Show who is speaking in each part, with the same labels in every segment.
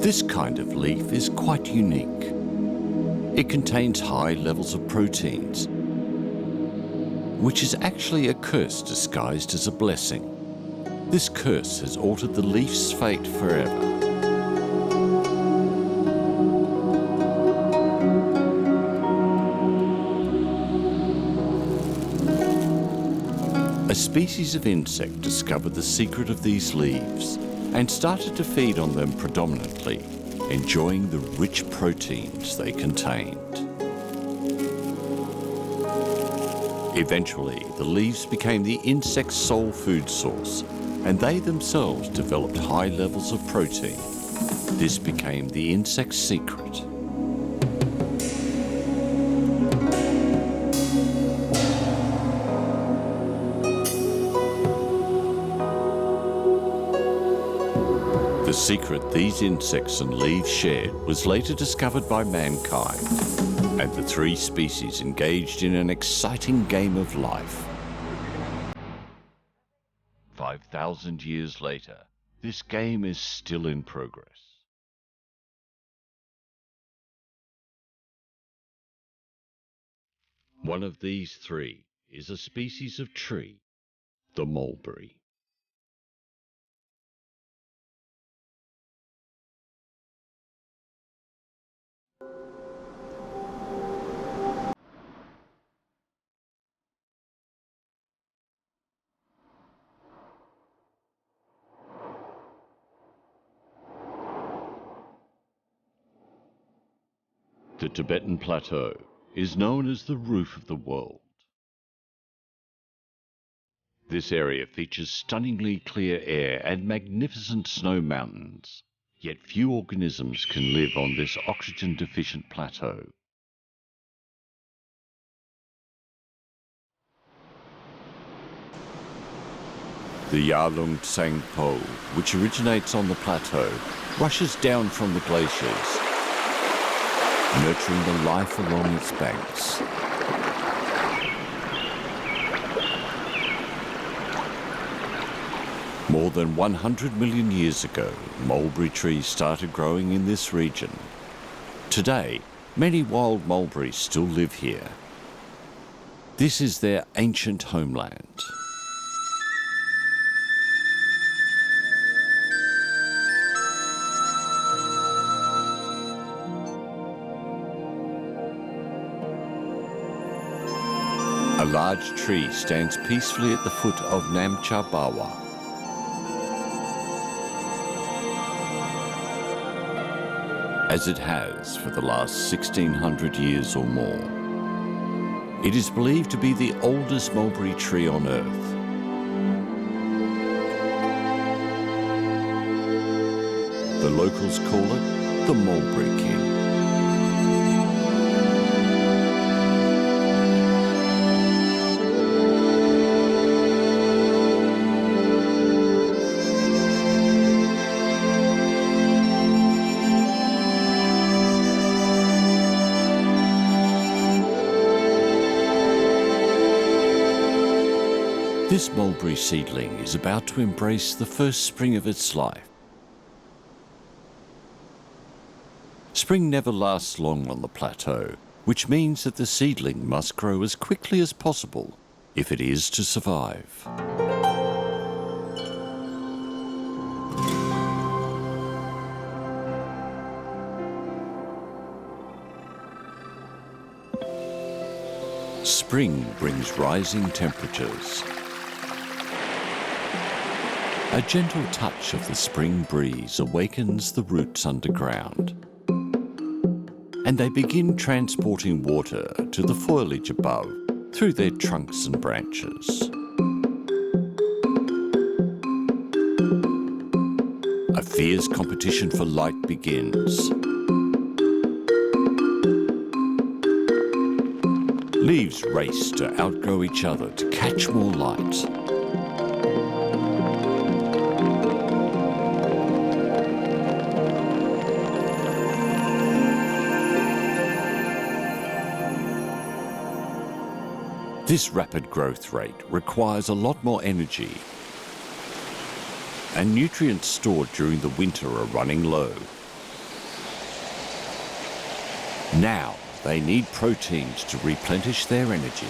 Speaker 1: This kind of leaf is quite unique. It contains high levels of proteins, which is actually a curse disguised as a blessing. This curse has altered the leaf's fate forever. A species of insect discovered the secret of these leaves and started to feed on them predominantly, enjoying the rich proteins they contained. Eventually, the leaves became the insect's sole food source, and they themselves developed high levels of protein. This became the insect's secret. The secret these insects and leaves shared was later discovered by mankind, and the three species engaged in an exciting game of life. 5,000 years later, this game is still in progress. One of these three is a species of tree, the mulberry. The Tibetan Plateau is known as the roof of the world. This area features stunningly clear air and magnificent snow mountains, yet few organisms can live on this oxygen-deficient plateau. The Yarlung Tsangpo, which originates on the plateau, rushes down from the glaciers, nurturing the life along its banks. More than 100 million years ago, mulberry trees started growing in this region. Today, many wild mulberries still live here. This is their ancient homeland. A large tree stands peacefully at the foot of Namcha Bawa. As it has for the last 1,600 years or more. It is believed to be the oldest mulberry tree on Earth. The locals call it the Mulberry King. This mulberry seedling is about to embrace the first spring of its life. Spring never lasts long on the plateau, which means that the seedling must grow as quickly as possible if it is to survive. Spring brings rising temperatures. A gentle touch of the spring breeze awakens the roots underground, and they begin transporting water to the foliage above through their trunks and branches. A fierce competition for light begins. Leaves race to outgrow each other to catch more light. This rapid growth rate requires a lot more energy, and nutrients stored during the winter are running low. Now they need proteins to replenish their energy.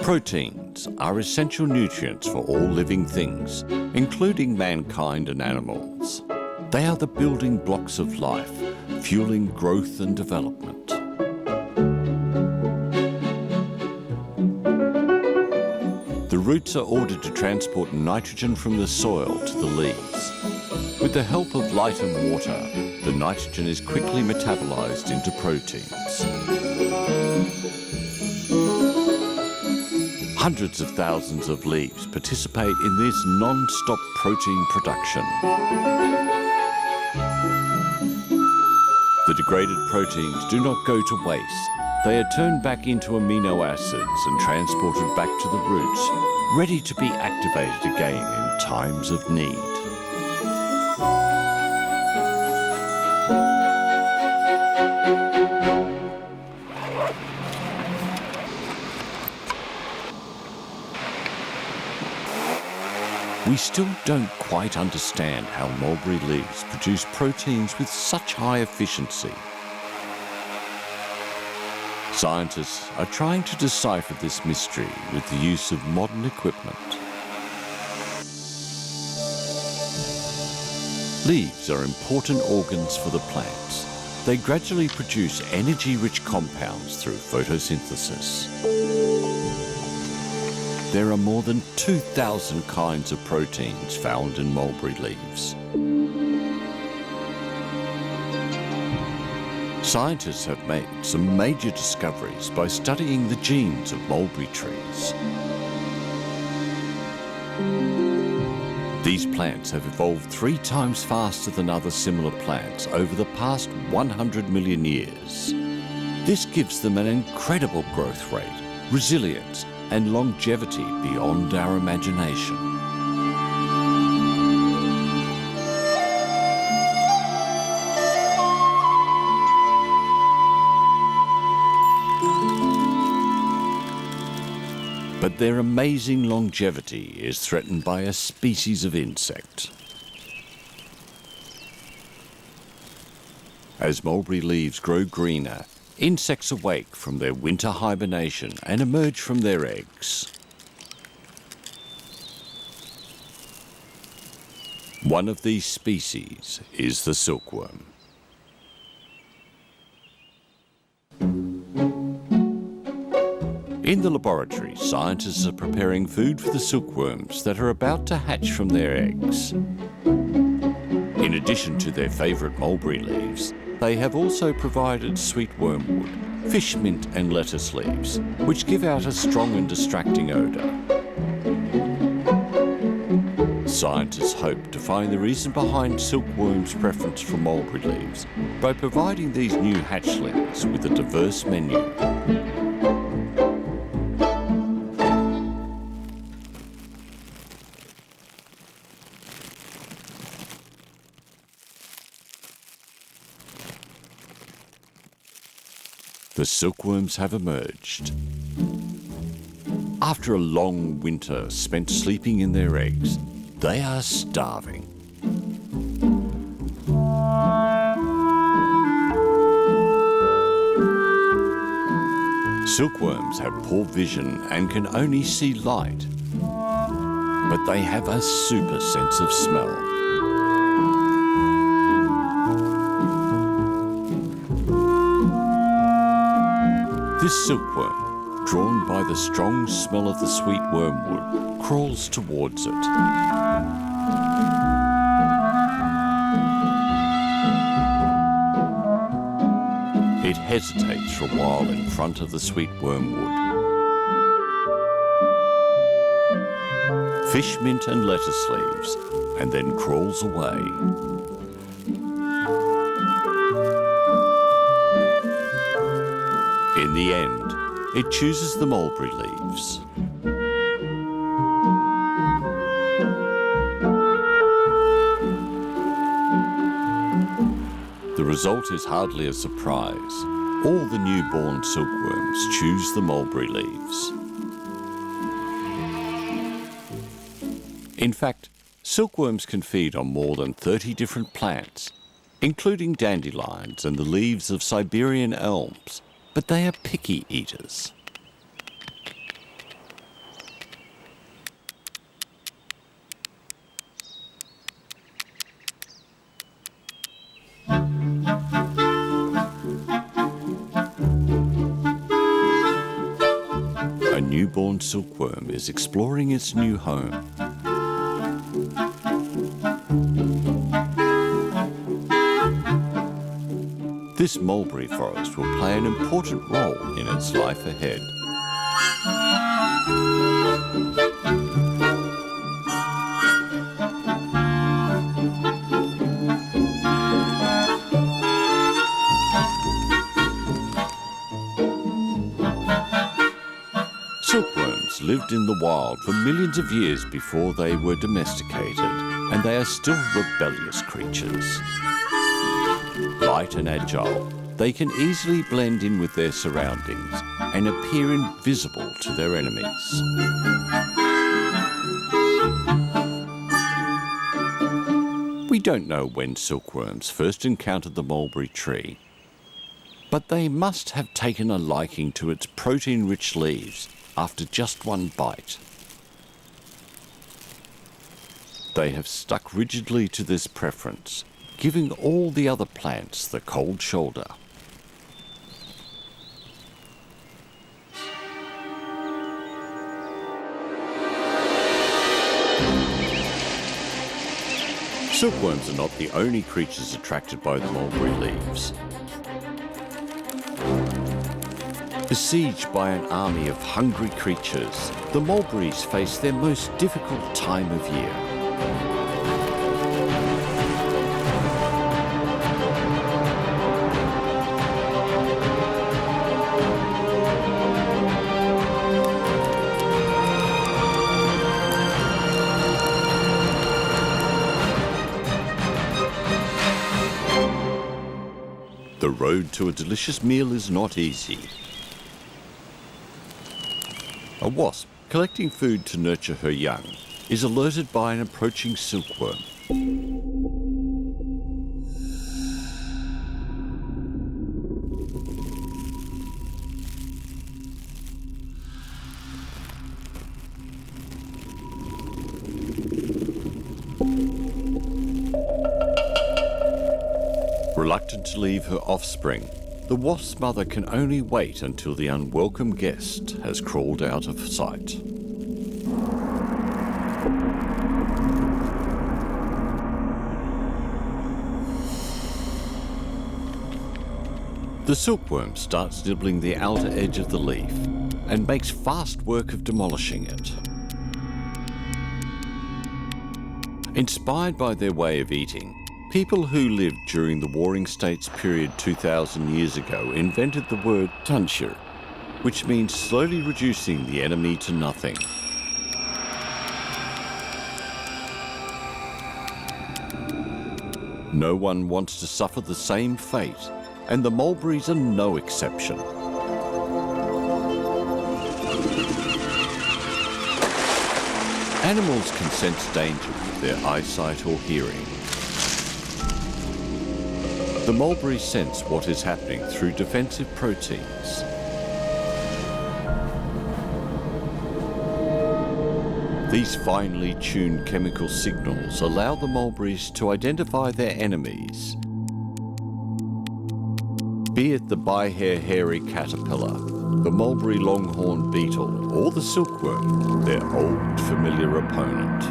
Speaker 1: Proteins are essential nutrients for all living things, including mankind and animals. They are the building blocks of life, fueling growth and development. The roots are ordered to transport nitrogen from the soil to the leaves. With the help of light and water, the nitrogen is quickly metabolized into proteins. Hundreds of thousands of leaves participate in this non-stop protein production. The degraded proteins do not go to waste. They are turned back into amino acids and transported back to the roots, ready to be activated again in times of need. We still don't quite understand how mulberry leaves produce proteins with such high efficiency. Scientists are trying to decipher this mystery with the use of modern equipment. Leaves are important organs for the plants. They gradually produce energy-rich compounds through photosynthesis. There are more than 2,000 kinds of proteins found in mulberry leaves. Scientists have made some major discoveries by studying the genes of mulberry trees. These plants have evolved 3 times faster than other similar plants over the past 100 million years. This gives them an incredible growth rate, resilience, and longevity beyond our imagination. But their amazing longevity is threatened by a species of insect. As mulberry leaves grow greener, insects awake from their winter hibernation and emerge from their eggs. One of these species is the silkworm. In the laboratory, scientists are preparing food for the silkworms that are about to hatch from their eggs. In addition to their favourite mulberry leaves, they have also provided sweet wormwood, fish mint and lettuce leaves, which give out a strong and distracting odour. Scientists hope to find the reason behind silkworms' preference for mulberry leaves by providing these new hatchlings with a diverse menu. The silkworms have emerged. After a long winter spent sleeping in their eggs, they are starving. Silkworms have poor vision and can only see light, but they have a super sense of smell. This silkworm, drawn by the strong smell of the sweet wormwood, crawls towards it. It hesitates for a while in front of the sweet wormwood. Fish mint and lettuce leaves, and then crawls away. In the end, it chooses the mulberry leaves. The result is hardly a surprise. All the newborn silkworms choose the mulberry leaves. In fact, silkworms can feed on more than 30 different plants, including dandelions and the leaves of Siberian elms, but they are picky eaters. A newborn silkworm is exploring its new home. This mulberry forest will play an important role in its life ahead. Silkworms lived in the wild for millions of years before they were domesticated, and they are still rebellious creatures. Light and agile, they can easily blend in with their surroundings and appear invisible to their enemies. We don't know when silkworms first encountered the mulberry tree, but they must have taken a liking to its protein-rich leaves after just one bite. They have stuck rigidly to this preference, giving all the other plants the cold shoulder. Silkworms are not the only creatures attracted by the mulberry leaves. Besieged by an army of hungry creatures, the mulberries face their most difficult time of year. The road to a delicious meal is not easy. A wasp, collecting food to nurture her young, is alerted by an approaching silkworm. Reluctant to leave her offspring, the wasp's mother can only wait until the unwelcome guest has crawled out of sight. The silkworm starts nibbling the outer edge of the leaf and makes fast work of demolishing it. Inspired by their way of eating, people who lived during the Warring States period 2,000 years ago invented the word tunshir, which means slowly reducing the enemy to nothing. No one wants to suffer the same fate, and the mulberries are no exception. Animals can sense danger with their eyesight or hearing. The mulberries sense what is happening through defensive proteins. These finely tuned chemical signals allow the mulberries to identify their enemies, be it the bi-hair hairy caterpillar, the mulberry longhorn beetle, or the silkworm, their old familiar opponent.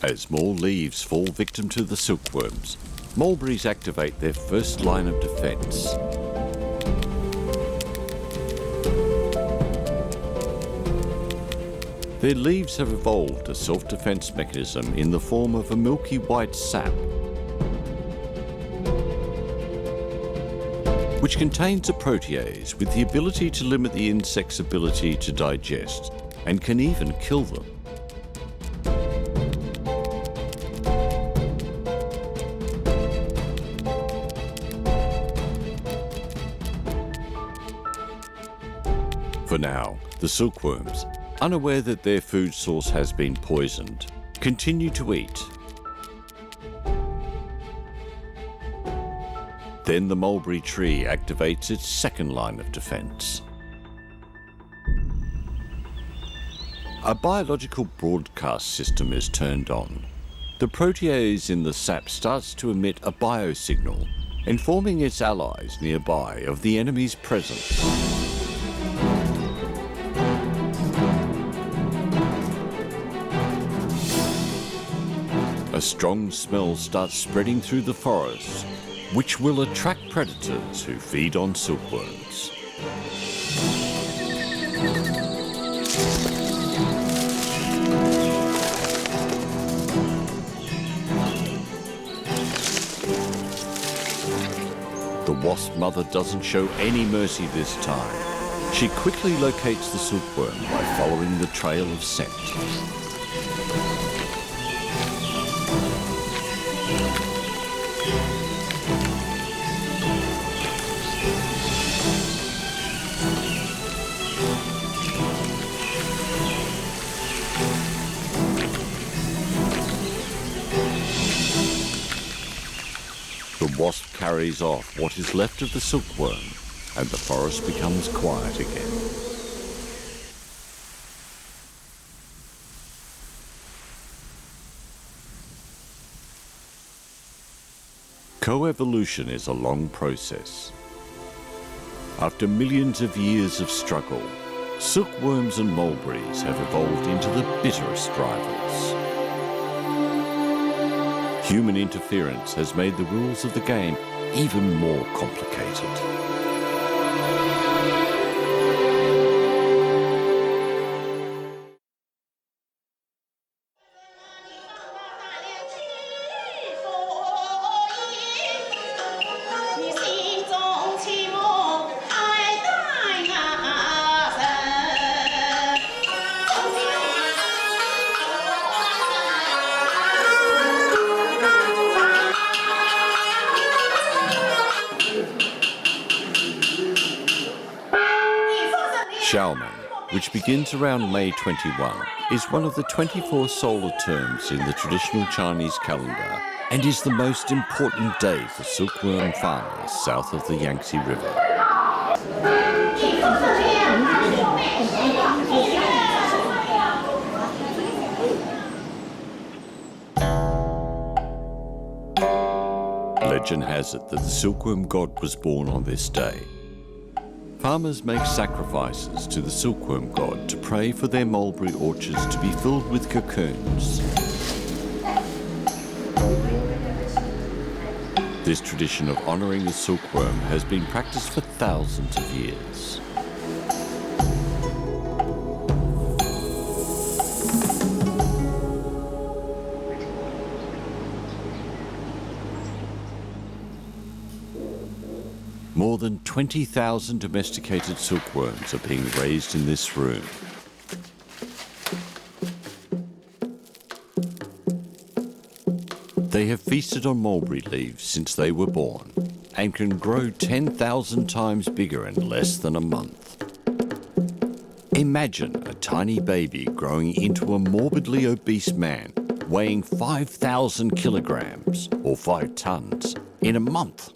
Speaker 1: As more leaves fall victim to the silkworms, mulberries activate their first line of defense. Their leaves have evolved a self-defense mechanism in the form of a milky white sap. which contains a protease with the ability to limit the insect's ability to digest and can even kill them. For now, the silkworms, unaware that their food source has been poisoned, continue to eat. Then the mulberry tree activates its second line of defense. A biological broadcast system is turned on. The protease in the sap starts to emit a biosignal, informing its allies nearby of the enemy's presence. A strong smell starts spreading through the forest, which will attract predators who feed on silkworms. The wasp mother doesn't show any mercy this time. She quickly locates the silkworm by following the trail of scent. The wasp carries off what is left of the silkworm, and the forest becomes quiet again. Coevolution is a long process. After millions of years of struggle, silkworms and mulberries have evolved into the bitterest rivals. Human interference has made the rules of the game even more complicated. Xiaomen, which begins around May 21, is one of the 24 solar terms in the traditional Chinese calendar and is the most important day for silkworm farmers south of the Yangtze River. Legend has it that the silkworm god was born on this day. Farmers make sacrifices to the silkworm god to pray for their mulberry orchards to be filled with cocoons. This tradition of honouring the silkworm has been practiced for thousands of years. More than 20,000 domesticated silkworms are being raised in this room. They have feasted on mulberry leaves since they were born and can grow 10,000 times bigger in less than a month. Imagine a tiny baby growing into a morbidly obese man weighing 5,000 kilograms or 5 tons in a month.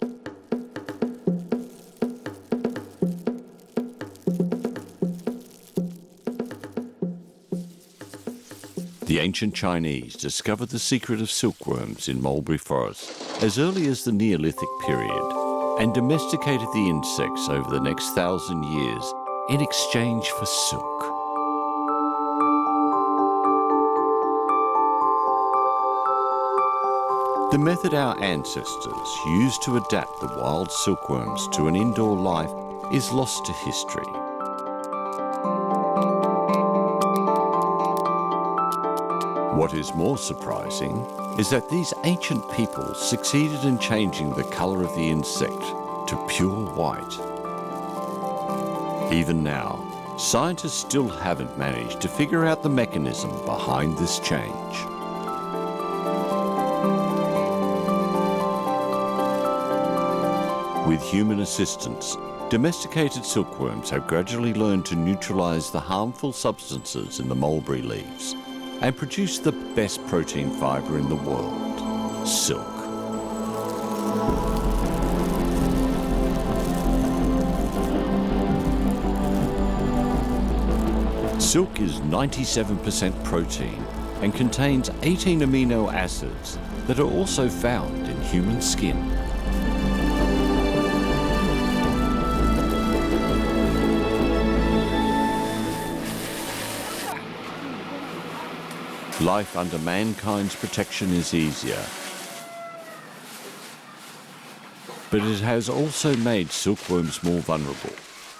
Speaker 1: The ancient Chinese discovered the secret of silkworms in mulberry forests as early as the Neolithic period and domesticated the insects over the next 1,000 years in exchange for silk. The method our ancestors used to adapt the wild silkworms to an indoor life is lost to history. What is more surprising is that these ancient people succeeded in changing the colour of the insect to pure white. Even now, scientists still haven't managed to figure out the mechanism behind this change. With human assistance, domesticated silkworms have gradually learned to neutralize the harmful substances in the mulberry leaves and produce the best protein fiber in the world, silk. Silk is 97% protein and contains 18 amino acids that are also found in human skin. Life under mankind's protection is easier, but it has also made silkworms more vulnerable.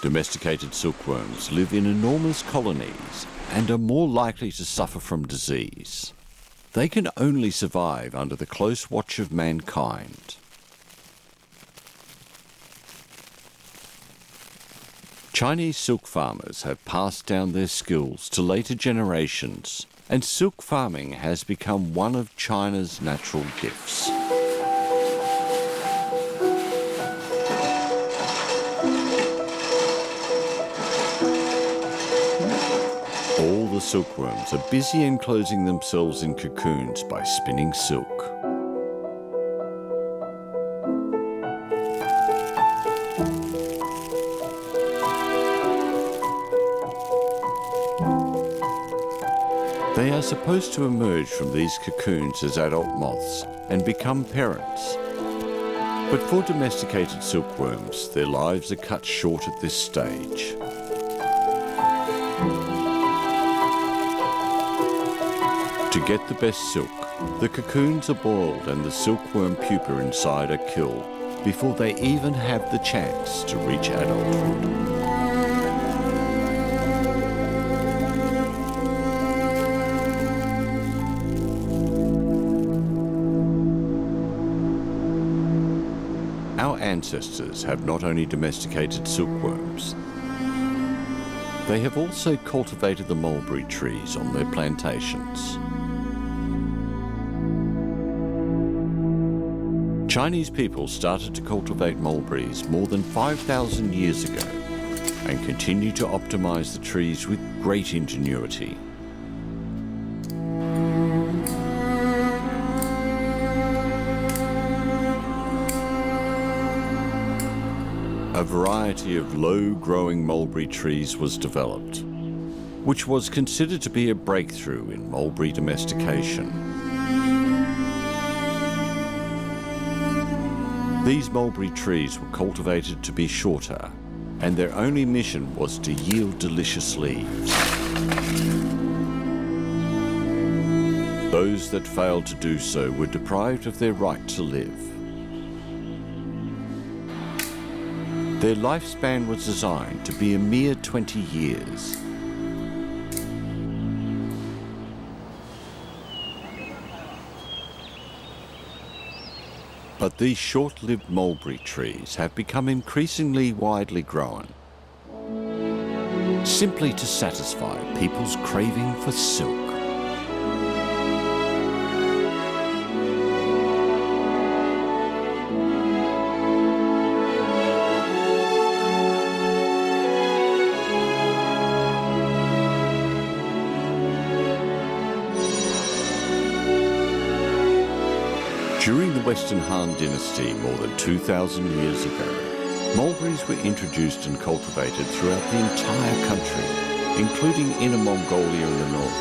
Speaker 1: Domesticated silkworms live in enormous colonies and are more likely to suffer from disease. They can only survive under the close watch of mankind. Chinese silk farmers have passed down their skills to later generations, and silk farming has become one of China's natural gifts. All the silkworms are busy enclosing themselves in cocoons by spinning silk. They are supposed to emerge from these cocoons as adult moths and become parents. But for domesticated silkworms, their lives are cut short at this stage. To get the best silk, the cocoons are boiled and the silkworm pupa inside are killed before they even have the chance to reach adulthood. Our ancestors have not only domesticated silkworms, they have also cultivated the mulberry trees on their plantations. Chinese people started to cultivate mulberries more than 5,000 years ago and continue to optimize the trees with great ingenuity. A variety of low-growing mulberry trees was developed, which was considered to be a breakthrough in mulberry domestication. These mulberry trees were cultivated to be shorter, and their only mission was to yield delicious leaves. Those that failed to do so were deprived of their right to live. Their lifespan was designed to be a mere 20 years. But these short-lived mulberry trees have become increasingly widely grown, simply to satisfy people's craving for silk. During the Western Han Dynasty more than 2,000 years ago, mulberries were introduced and cultivated throughout the entire country, including Inner Mongolia in the north,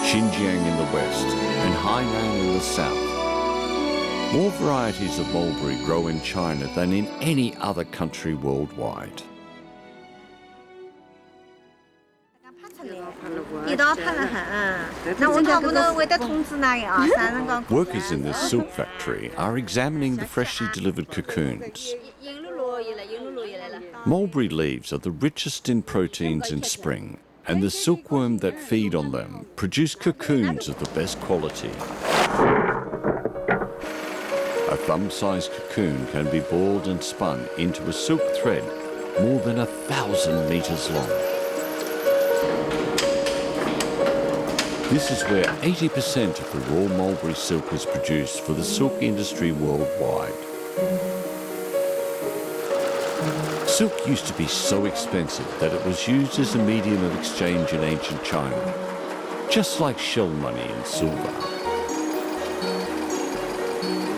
Speaker 1: Xinjiang in the west, and Hainan in the south. More varieties of mulberry grow in China than in any other country worldwide. Workers in this silk factory are examining the freshly delivered cocoons. Mulberry leaves are the richest in proteins in spring, and the silkworm that feed on them produce cocoons of the best quality. A a thumb-sized cocoon can be balled and spun into a silk thread more than 1,000 meters long. This is where 80% of the raw mulberry silk is produced for the silk industry worldwide. Silk used to be so expensive that it was used as a medium of exchange in ancient China, just like shell money and silver.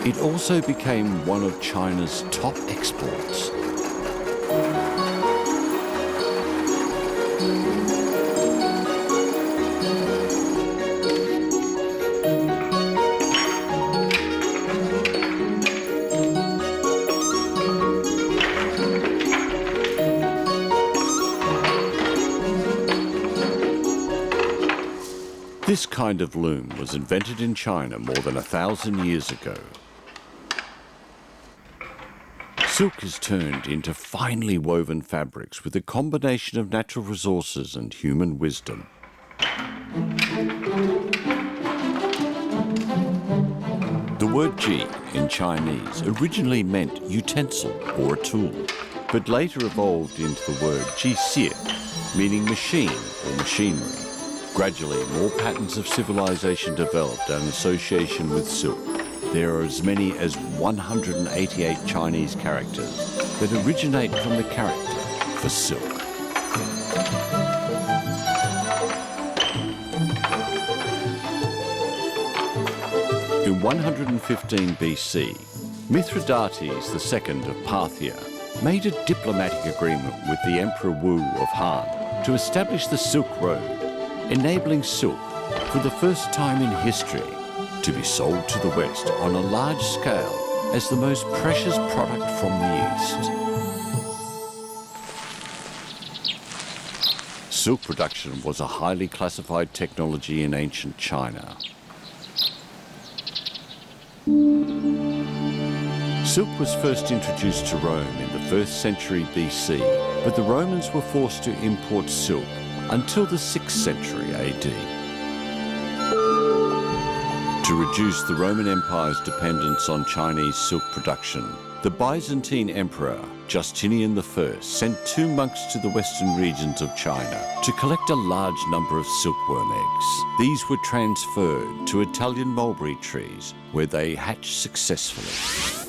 Speaker 1: It also became one of China's top exports. This kind of loom was invented in China more than 1,000 years ago. Silk is turned into finely woven fabrics with a combination of natural resources and human wisdom. The word ji in Chinese originally meant utensil or a tool, but later evolved into the word ji xie, meaning machine or machinery. Gradually, more patterns of civilization developed an association with silk. There are as many as 188 Chinese characters that originate from the character for silk. In 115 BC, Mithridates II of Parthia made a diplomatic agreement with the Emperor Wu of Han to establish the Silk Road, enabling silk for the first time in history to be sold to the West on a large scale as the most precious product from the East. Silk production was a highly classified technology in ancient China. Silk was first introduced to Rome in the 1st century BC, but the Romans were forced to import silk until the 6th century AD. To reduce the Roman Empire's dependence on Chinese silk production, the Byzantine Emperor Justinian I sent 2 monks to the western regions of China to collect a large number of silkworm eggs. These were transferred to Italian mulberry trees, where they hatched successfully.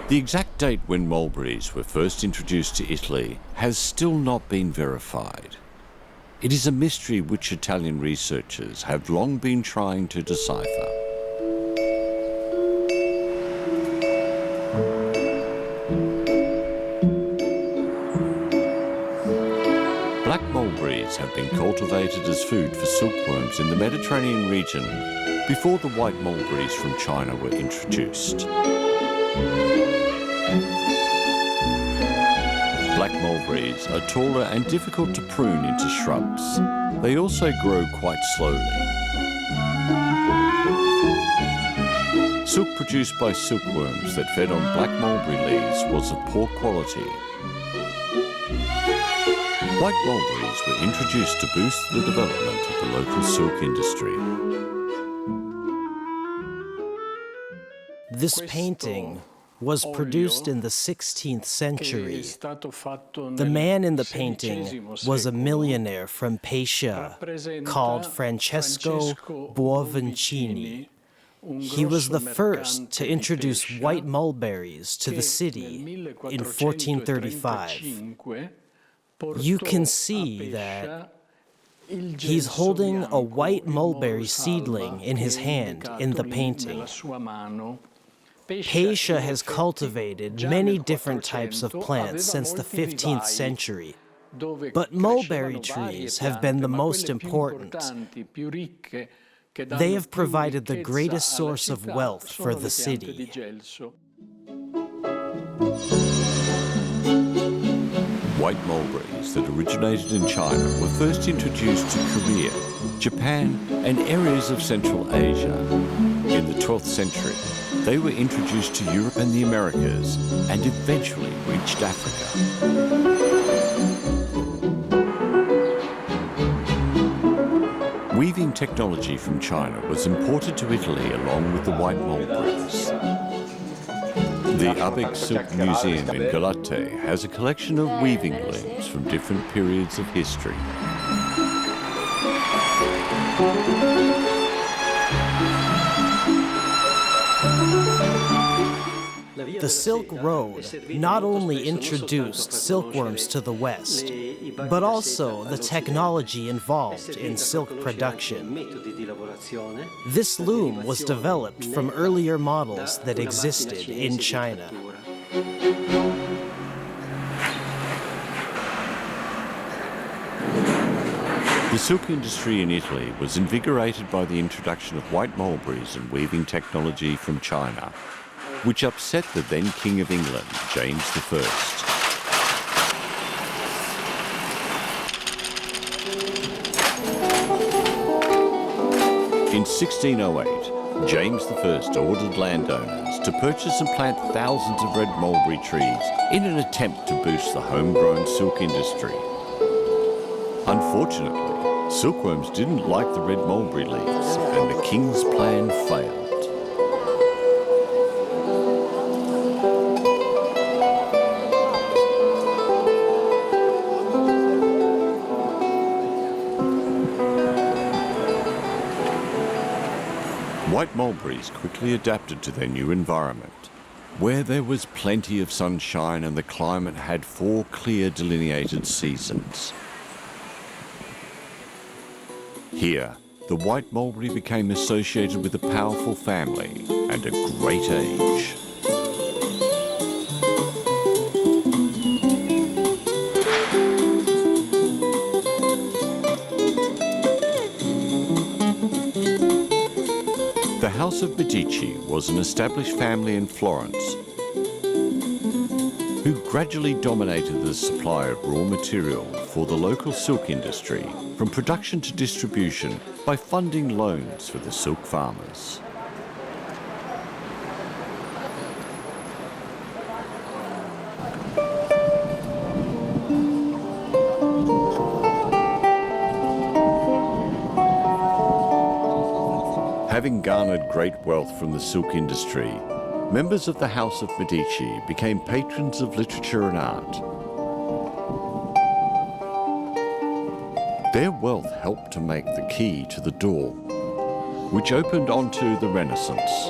Speaker 1: The exact date when mulberries were first introduced to Italy has still not been verified. It is a mystery which Italian researchers have long been trying to decipher. Black mulberries have been cultivated as food for silkworms in the Mediterranean region before the white mulberries from China were introduced. Black mulberries are taller and difficult to prune into shrubs. They also grow quite slowly. Silk produced by silkworms that fed on black mulberry leaves was of poor quality. White mulberries were introduced to boost the development of the local silk industry.
Speaker 2: This painting was produced in the 16th century. The man in the painting was a millionaire from Pescia called Francesco Buononcini. He was the first to introduce white mulberries to the city in 1435. You can see that he's holding a white mulberry seedling in his hand in the painting. Pescia has cultivated many different types of plants since the 15th century, but mulberry trees have been the most important. They have provided the greatest source of wealth for the city.
Speaker 1: White mulberries that originated in China were first introduced to Korea, Japan, and areas of Central Asia in the 12th century. They were introduced to Europe and the Americas and eventually reached Africa. Weaving technology from China was imported to Italy along with the white mulberries. The Ubbedt Silk Museum in Galate has a collection of weaving looms from different periods of history.
Speaker 2: The Silk Road not only introduced silkworms to the West, but also the technology involved in silk production. This loom was developed from earlier models that existed in China.
Speaker 1: The silk industry in Italy was invigorated by the introduction of white mulberries and weaving technology from China, which upset the then King of England, James I. In 1608, James I ordered landowners to purchase and plant thousands of red mulberry trees in an attempt to boost the homegrown silk industry. Unfortunately, silkworms didn't like the red mulberry leaves, and the king's plan failed. White mulberries quickly adapted to their new environment, where there was plenty of sunshine and the climate had 4 clear delineated seasons. Here, the white mulberry became associated with a powerful family and a great age. The House of Medici was an established family in Florence who gradually dominated the supply of raw material for the local silk industry, from production to distribution, by funding loans for the silk farmers. Having garnered great wealth from the silk industry, members of the House of Medici became patrons of literature and art. Their wealth helped to make the key to the door, which opened onto the Renaissance.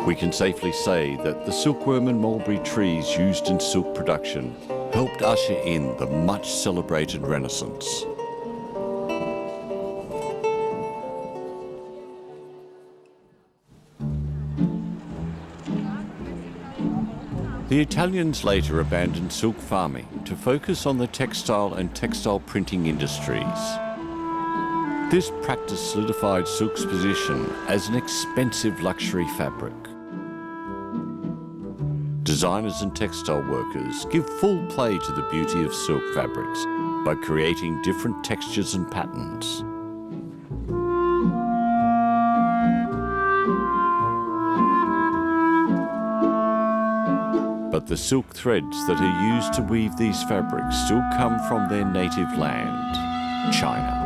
Speaker 1: We can safely say that the silkworm and mulberry trees used in silk production helped usher in the much celebrated Renaissance. The Italians later abandoned silk farming to focus on the textile and textile printing industries. This practice solidified silk's position as an expensive luxury fabric. Designers and textile workers give full play to the beauty of silk fabrics by creating different textures and patterns. But the silk threads that are used to weave these fabrics still come from their native land, China.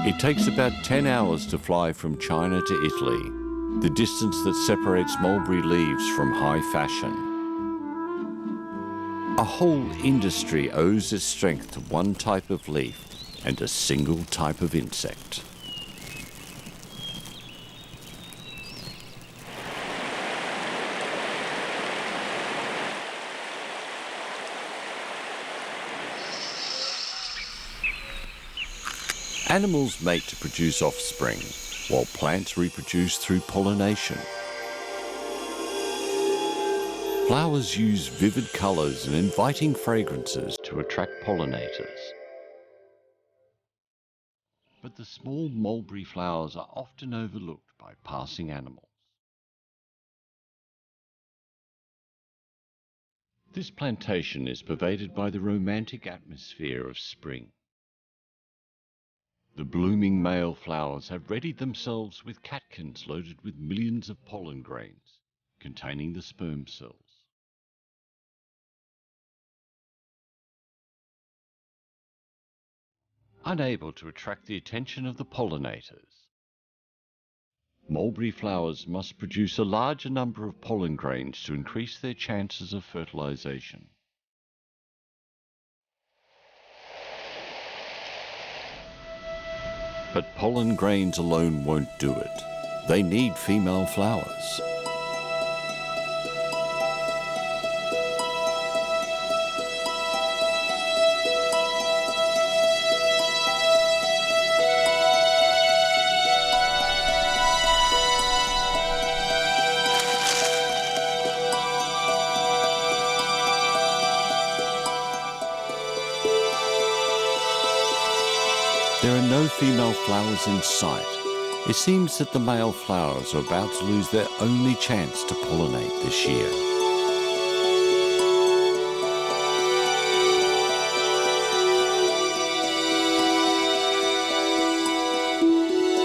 Speaker 1: It takes about 10 hours to fly from China to Italy, the distance that separates mulberry leaves from high fashion. A whole industry owes its strength to one type of leaf and a single type of insect. Animals mate to produce offspring, while plants reproduce through pollination. Flowers use vivid colours and inviting fragrances to attract pollinators. But the small mulberry flowers are often overlooked by passing animals. This plantation is pervaded by the romantic atmosphere of spring. The blooming male flowers have readied themselves with catkins loaded with millions of pollen grains containing the sperm cells. Unable to attract the attention of the pollinators, mulberry flowers must produce a larger number of pollen grains to increase their chances of fertilization. But pollen grains alone won't do it. They need female flowers. There are no female flowers in sight. It seems that the male flowers are about to lose their only chance to pollinate this year.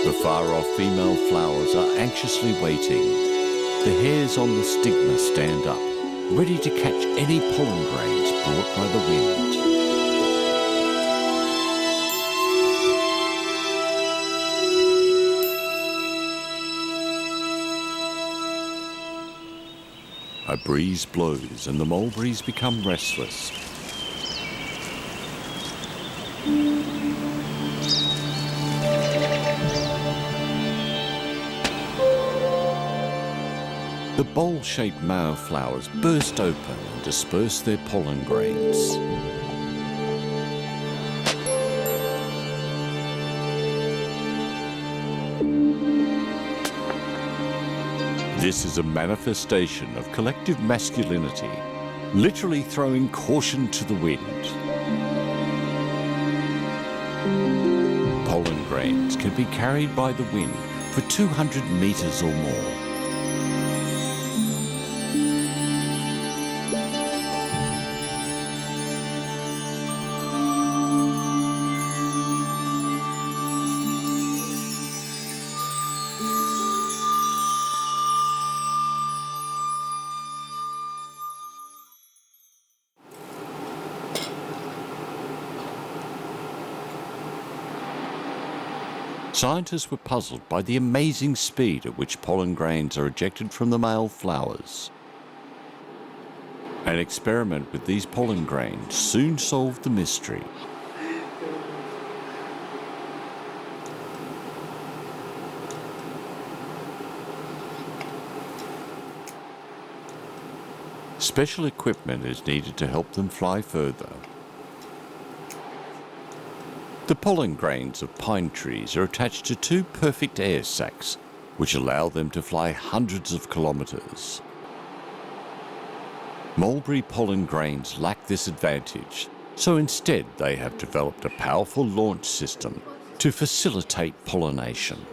Speaker 1: The far-off female flowers are anxiously waiting. The hairs on the stigma stand up, ready to catch any pollen grains brought by the wind. A breeze blows and the mulberries become restless. The bowl-shaped male flowers burst open and disperse their pollen grains. This is a manifestation of collective masculinity, literally throwing caution to the wind. Pollen grains can be carried by the wind for 200 meters or more. Scientists were puzzled by the amazing speed at which pollen grains are ejected from the male flowers. An experiment with these pollen grains soon solved the mystery. Special equipment is needed to help them fly further. The pollen grains of pine trees are attached to two perfect air sacs, which allow them to fly hundreds of kilometers. Mulberry pollen grains lack this advantage, so instead they have developed a powerful launch system to facilitate pollination.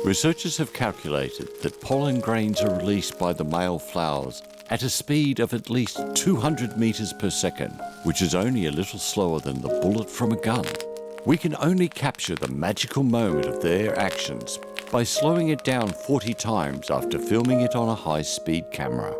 Speaker 1: Researchers have calculated that pollen grains are released by the male flowers at a speed of at least 200 meters per second, which is only a little slower than the bullet from a gun. We can only capture the magical moment of their actions by slowing it down 40 times after filming it on a high-speed camera.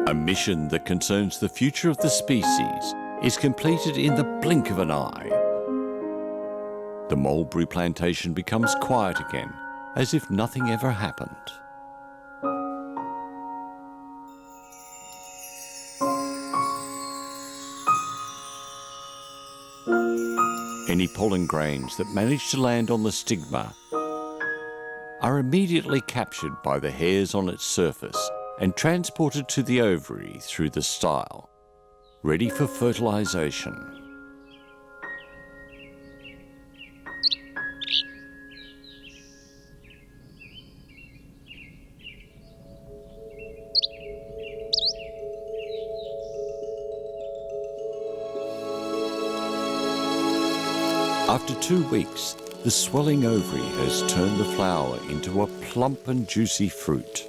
Speaker 1: A mission that concerns the future of the species is completed in the blink of an eye. The mulberry plantation becomes quiet again as if nothing ever happened. Any pollen grains that manage to land on the stigma are immediately captured by the hairs on its surface and transported to the ovary through the style, ready for fertilization. After 2 weeks, the swelling ovary has turned the flower into a plump and juicy fruit.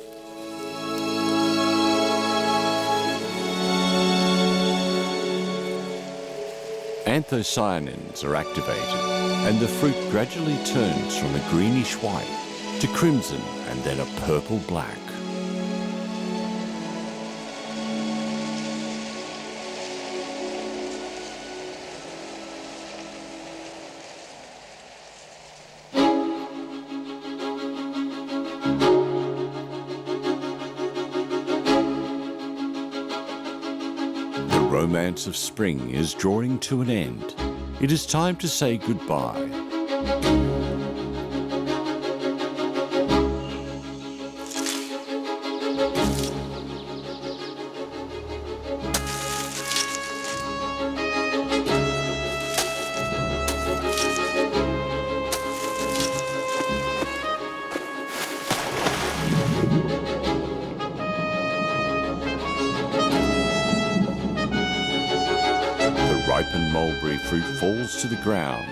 Speaker 1: Anthocyanins are activated, and the fruit gradually turns from a greenish white to crimson and then a purple black. The romance of spring is drawing to an end. It is time to say goodbye. Ripened mulberry fruit falls to the ground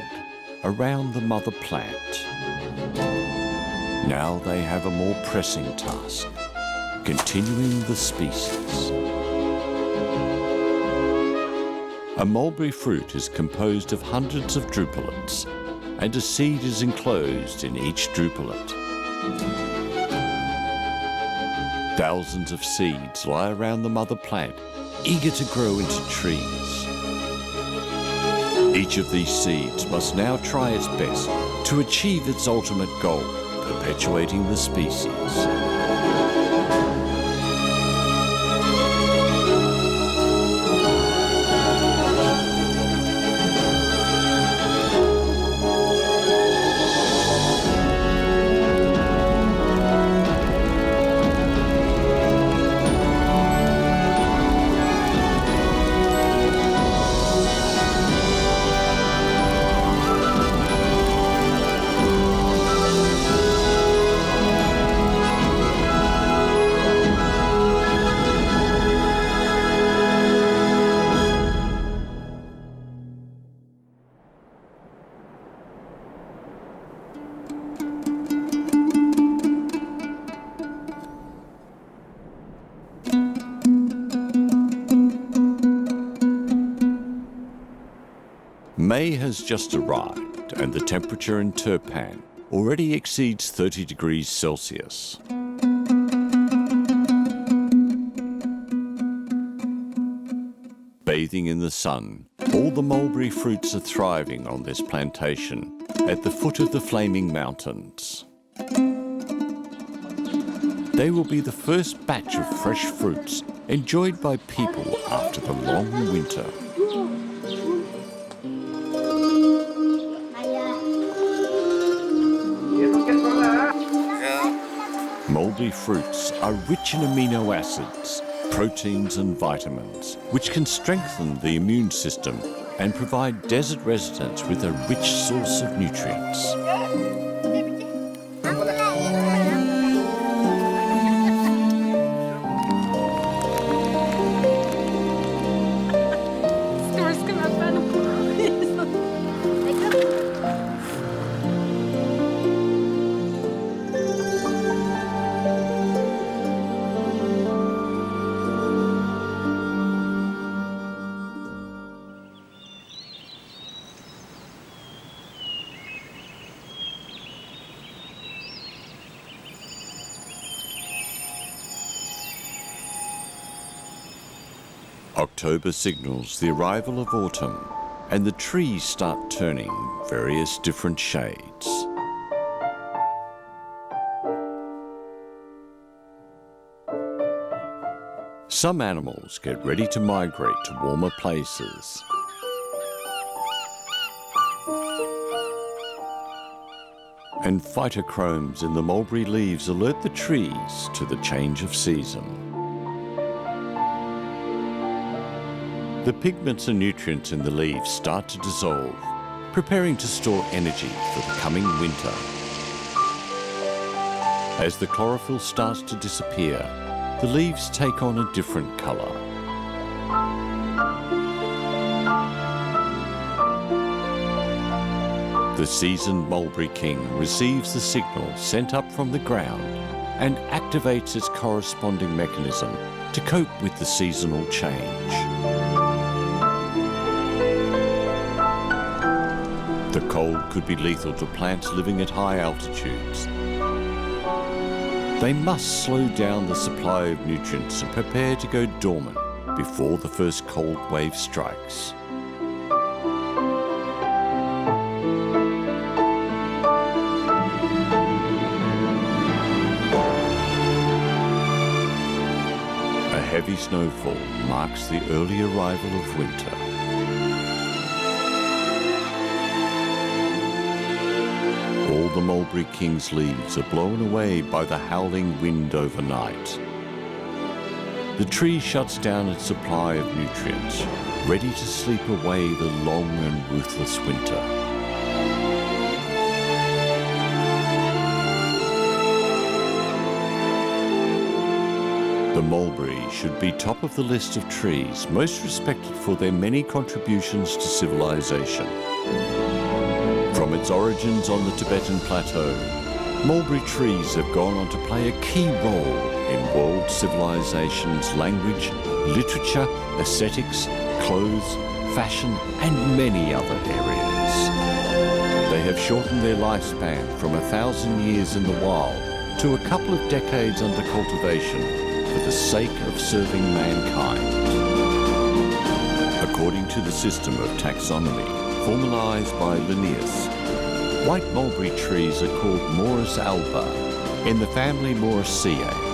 Speaker 1: around the mother plant. Now they have a more pressing task, continuing the species. A mulberry fruit is composed of hundreds of drupelets, and a seed is enclosed in each drupelet. Thousands of seeds lie around the mother plant, eager to grow into trees. Each of these seeds must now try its best to achieve its ultimate goal, perpetuating the species. May has just arrived, and the temperature in Turpan already exceeds 30 degrees Celsius. Bathing in the sun, all the mulberry fruits are thriving on this plantation at the foot of the Flaming Mountains. They will be the first batch of fresh fruits enjoyed by people after the long winter. Mulberry fruits are rich in amino acids, proteins and vitamins, which can strengthen the immune system and provide desert residents with a rich source of nutrients. October signals the arrival of autumn, and the trees start turning various different shades. Some animals get ready to migrate to warmer places. And phytochromes in the mulberry leaves alert the trees to the change of season. The pigments and nutrients in the leaves start to dissolve, preparing to store energy for the coming winter. As the chlorophyll starts to disappear, the leaves take on a different colour. The seasoned Mulberry King receives the signal sent up from the ground and activates its corresponding mechanism to cope with the seasonal change. The cold could be lethal to plants living at high altitudes. They must slow down the supply of nutrients and prepare to go dormant before the first cold wave strikes. A heavy snowfall marks the early arrival of winter. All the Mulberry King's leaves are blown away by the howling wind overnight. The tree shuts down its supply of nutrients, ready to sleep away the long and ruthless winter. The mulberry should be top of the list of trees most respected for their many contributions to civilization. From its origins on the Tibetan plateau, mulberry trees have gone on to play a key role in world civilization's language, literature, aesthetics, clothes, fashion, and many other areas. They have shortened their lifespan from 1,000 years in the wild to a couple of decades under cultivation for the sake of serving mankind. According to the system of taxonomy formalized by Linnaeus, white mulberry trees are called Morus alba in the family Moraceae.